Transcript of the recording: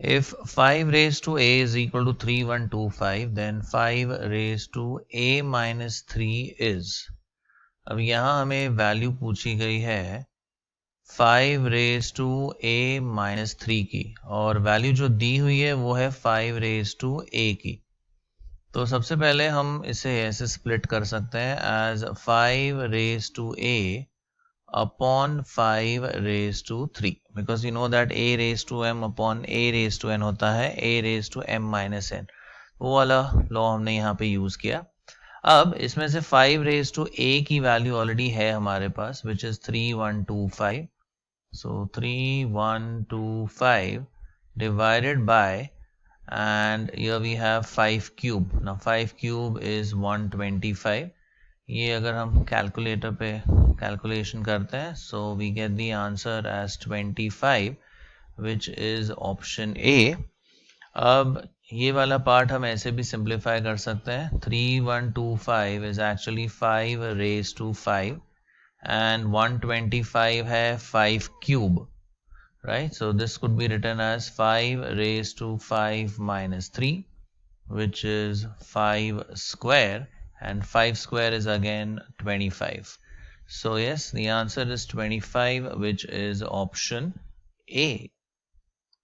If 5 raised to a is equal to 3125, then 5 raised to a minus 3 is, अब यहाँ हमें value पूछी गई है 5 रेज टू a माइनस 3 की, और वैल्यू जो दी हुई है वो है 5 रेज टू a की। तो सबसे पहले हम इसे ऐसे स्प्लिट कर सकते हैं as 5 raise to a upon 5 raise to 3, because you know that a raise to m upon a raise to n होता है a raise to m minus n। वो वाला लॉ हमने यहाँ पे यूज किया। अब इसमें से 5 रेज टू a की वैल्यू ऑलरेडी है हमारे पास, which is 3125। So 3125 divided by, and here we have 5 cube. Now 5 cube is 125. ये अगर हम कैलकुलेटर पे कैलकुलेशन करते हैं, so we get the answer as 25, which is option A. अब ये वाला पार्ट हम ऐसे भी सिंप्लीफाई कर सकते हैं। 3125 is actually 5 raised to 5, and 125 है 5 cube, right? So this could be written as 5 raised to 5 minus 3, which is 5 square, and 5 square is again 25. So yes, the answer is 25, which is option A.